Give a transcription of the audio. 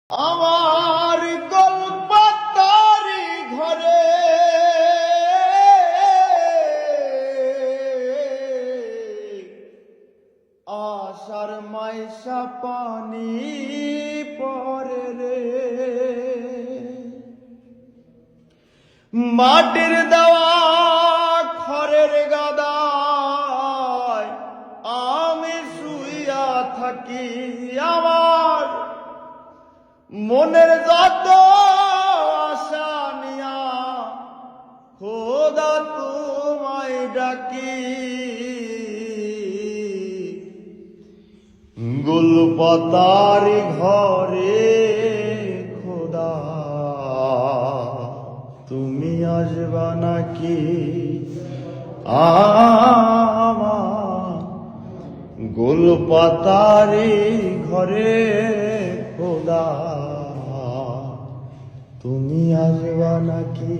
আমার গল্পতারি ঘরে আশার মাইশা পানি পরে রে, মাটির দেওয়া খড়ের গাদায় আমি শুইয়া থাকি। আমার মনের যত আশা নিয়া খোদা তোমায় ডাকি। গোলপাতারি ঘরে খোদা তুমি আসবা নাকি? আমার গোলপাতারি ঘরে খোদা তুমি আসবা নাকি?